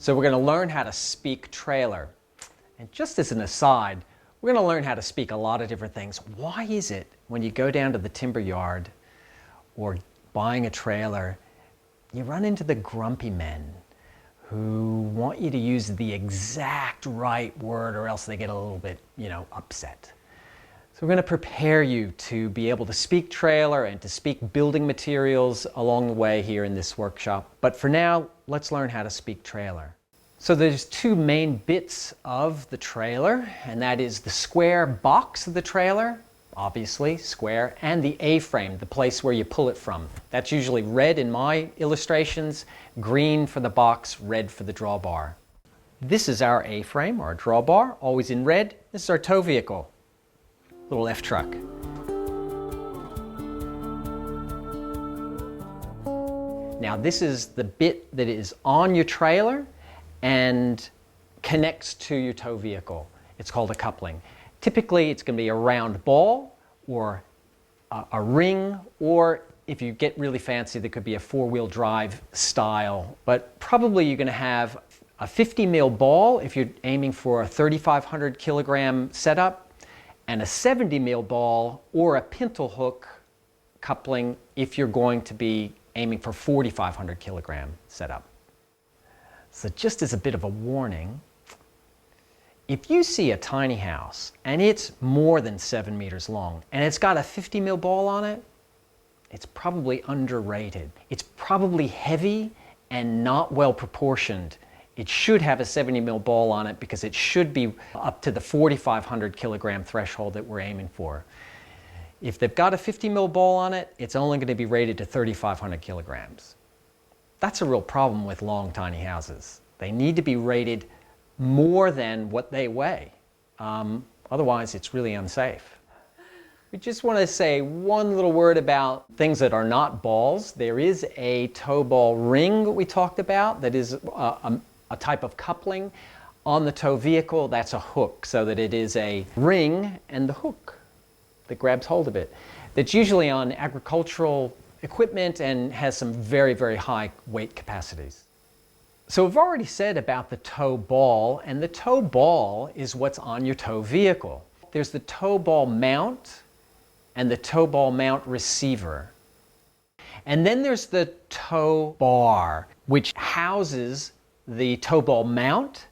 So we're going to learn how to speak trailer. And just as an aside, we're going to learn how to speak a lot of different things. Why is it when you go down to the timber yard or buying a trailer, you run into the grumpy men who want you to use the exact right word or else they get a little bit, upset. So we're going to prepare you to be able to speak trailer and to speak building materials along the way here in this workshop. But for now, let's learn how to speak trailer. So there's two main bits of the trailer, and that is the square box of the trailer, obviously square, and the A-frame, the place where you pull it from. That's usually red in my illustrations, green for the box, red for the drawbar. This is our A-frame, our drawbar, always in red. This is our tow vehicle, little F-truck. Now this is the bit that is on your trailer and connects to your tow vehicle. It's called a coupling. Typically it's going to be a round ball or a ring, or if you get really fancy there could be a four-wheel drive style, but probably you're going to have a 50 mil ball if you're aiming for a 3,500 kilogram setup, and a 70 mil ball or a pintle hook coupling if you're going to be aiming for 4,500 kilogram setup. So just as a bit of a warning, if you see a tiny house and it's more than 7 meters long and it's got a 50 mil ball on it, it's probably underrated. It's probably heavy and not well proportioned. It should have a 70 mil ball on it because it should be up to the 4,500 kilogram threshold that we're aiming for. If they've got a 50 mil ball on it, it's only going to be rated to 3,500 kilograms. That's a real problem with long tiny houses. They need to be rated more than what they weigh. Otherwise, it's really unsafe. We just want to say one little word about things that are not balls. There is a tow ball ring that we talked about that is a type of coupling. On the tow vehicle, that's a hook, so that it is a ring and the hook that grabs hold of it. That's usually on agricultural equipment and has some very, very high weight capacities. So we've already said about the tow ball, and the tow ball is what's on your tow vehicle. There's the tow ball mount and the tow ball mount receiver. And then there's the tow bar, which houses the tow ball mount,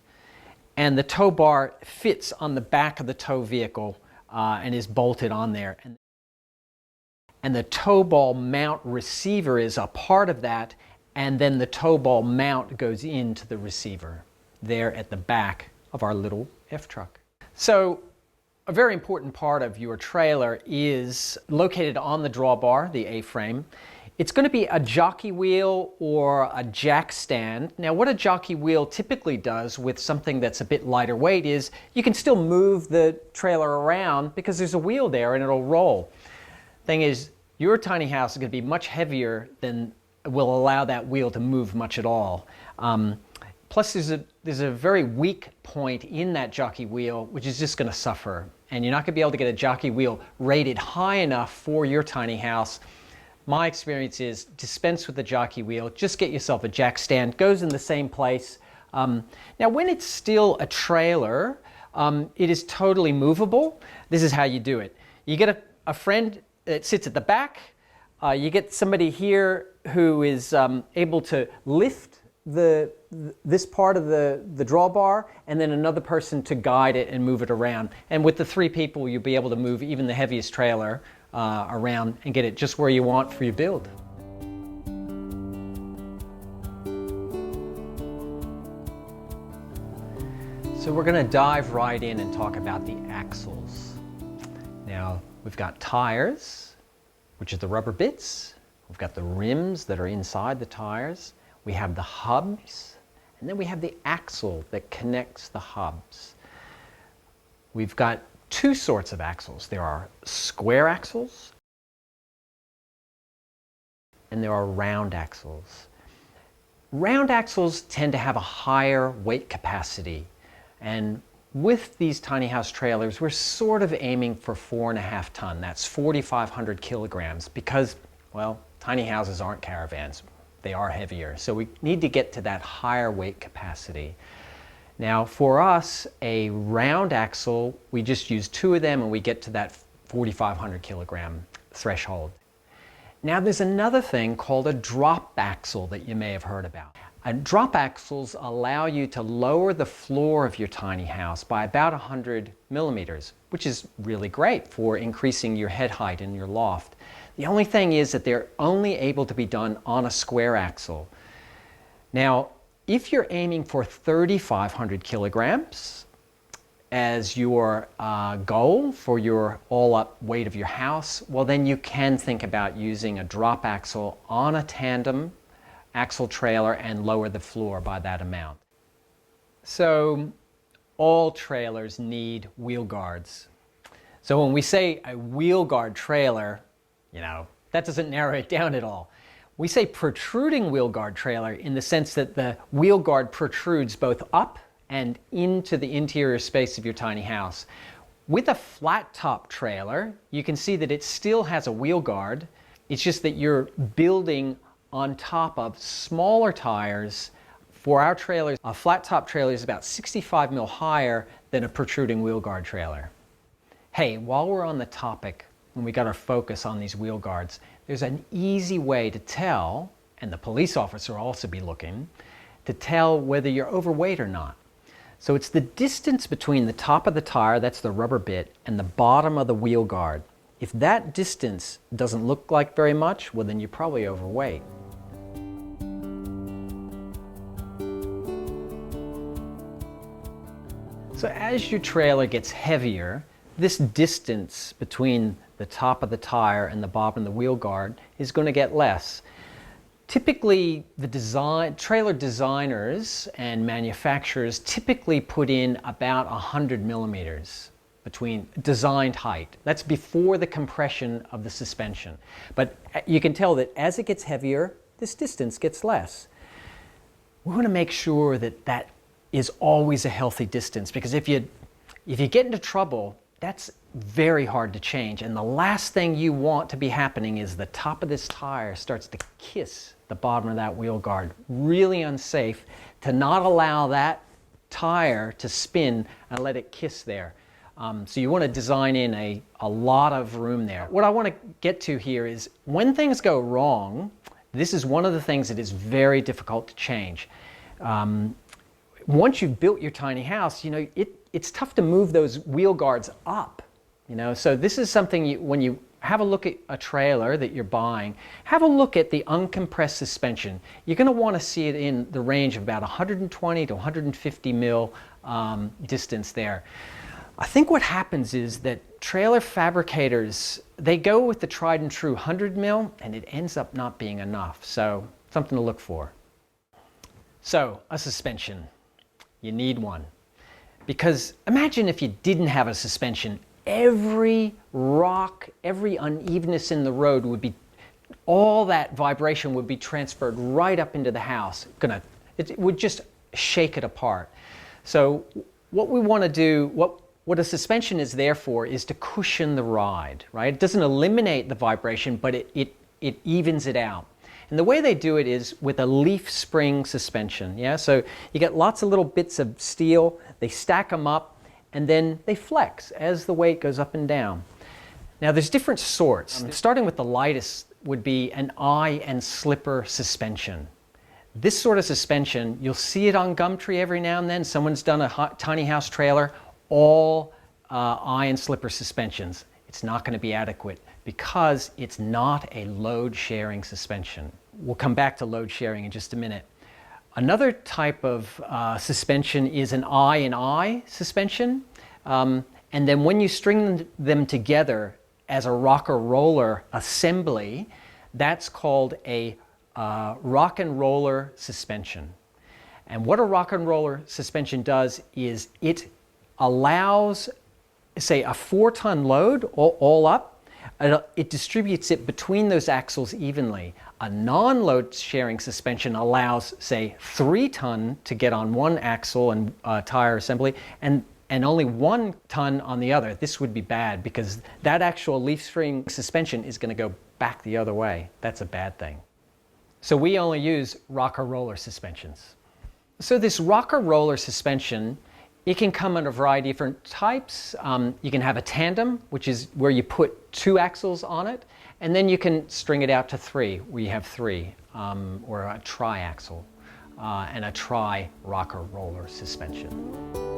and the tow bar fits on the back of the tow vehicle and is bolted on there. And the tow ball mount receiver is a part of that, and then the tow ball mount goes into the receiver there at the back of our little F-truck. So a very important part of your trailer is located on the drawbar, the A-frame. It's going to be a jockey wheel or a jack stand. Now what a jockey wheel typically does with something that's a bit lighter weight is you can still move the trailer around because there's a wheel there and it'll roll. Thing is, your tiny house is going to be much heavier than will allow that wheel to move much at all. Plus there's a very weak point in that jockey wheel which is just going to suffer, and you're not going to be able to get a jockey wheel rated high enough for your tiny house. My experience is dispense with the jockey wheel, just get yourself a jack stand, goes in the same place. Now when it's still a trailer, it is totally movable. This is how you do it. You get a friend that sits at the back, you get somebody here who is able to lift this part of the drawbar, and then another person to guide it and move it around. And with the three people, you'll be able to move even the heaviest trailer around and get it just where you want for your build. So we're going to dive right in and talk about the axles. Now we've got tires, which are the rubber bits. We've got the rims that are inside the tires. We have the hubs, and then we have the axle that connects the hubs. We've got two sorts of axles. There are square axles and there are round axles. Round axles tend to have a higher weight capacity, and with these tiny house trailers we're sort of aiming for 4.5 ton. That's 4,500 kilograms because, well, tiny houses aren't caravans. they are heavier. So we need to get to that higher weight capacity. Now for us, a round axle, we just use 2 of them and we get to that 4,500 kilogram threshold. Now there's another thing called a drop axle that you may have heard about. Drop axles allow you to lower the floor of your tiny house by about 100 millimeters, which is really great for increasing your head height in your loft. The only thing is that they're only able to be done on a square axle. Now, if you're aiming for 3,500 kilograms as your goal for your all-up weight of your house, well then you can think about using a drop axle on a tandem axle trailer and lower the floor by that amount. So all trailers need wheel guards. So when we say a wheel guard trailer, that doesn't narrow it down at all. We say protruding wheel guard trailer in the sense that the wheel guard protrudes both up and into the interior space of your tiny house. With a flat top trailer, you can see that it still has a wheel guard. It's just that you're building on top of smaller tires. For our trailers, a flat top trailer is about 65 mil higher than a protruding wheel guard trailer. Hey, while we're on the topic, when we got our focus on these wheel guards, there's an easy way to tell, and the police officer will also be looking, to tell whether you're overweight or not. So it's the distance between the top of the tire, that's the rubber bit, and the bottom of the wheel guard. If that distance doesn't look like very much, well then you're probably overweight. So as your trailer gets heavier, this distance between the top of the tire and the bottom of the wheel guard is going to get less. Typically, trailer designers and manufacturers typically put in about 100 millimeters between designed height. That's before the compression of the suspension. But you can tell that as it gets heavier, this distance gets less. We want to make sure that that is always a healthy distance, because if you get into trouble, that's very hard to change. And the last thing you want to be happening is the top of this tire starts to kiss the bottom of that wheel guard. Really unsafe to not allow that tire to spin and let it kiss there. So you want to design in a lot of room there. What I want to get to here is when things go wrong, this is one of the things that is very difficult to change. Once you've built your tiny house, it's tough to move those wheel guards up. So this is something when you have a look at a trailer that you're buying, have a look at the uncompressed suspension. You're going to want to see it in the range of about 120 to 150 mil distance there. I think what happens is that trailer fabricators, they go with the tried and true 100 mil and it ends up not being enough. So something to look for. So a suspension, you need one. Because imagine if you didn't have a suspension, every rock, every unevenness in the road would be, all that vibration would be transferred right up into the house. It would just shake it apart. So what we want to do, what a suspension is there for is to cushion the ride, right? It doesn't eliminate the vibration, but it evens it out. And the way they do it is with a leaf spring suspension. Yeah, so you get lots of little bits of steel, they stack them up, and then they flex as the weight goes up and down. Now there's different sorts. Starting with the lightest would be an eye and slipper suspension. This sort of suspension, you'll see it on Gumtree every now and then. Someone's done a tiny house trailer, all eye and slipper suspensions. It's not going to be adequate because it's not a load sharing suspension. We'll come back to load sharing in just a minute. Another type of suspension is an eye and eye suspension. And then when you string them together as a rocker roller assembly, that's called a rock and roller suspension. And what a rock and roller suspension does is it allows, say, a 4-ton load all up. It distributes it between those axles evenly. A non-load sharing suspension allows, say, 3-ton to get on one axle and tire assembly, and only 1 ton on the other. This would be bad because that actual leaf spring suspension is going to go back the other way. That's a bad thing. So we only use rocker roller suspensions. So this rocker roller suspension, it can come in a variety of different types. You can have a tandem, which is where you put 2 axles on it, and then you can string it out to 3, where you have 3, or a tri-axle, and a tri-rocker roller suspension.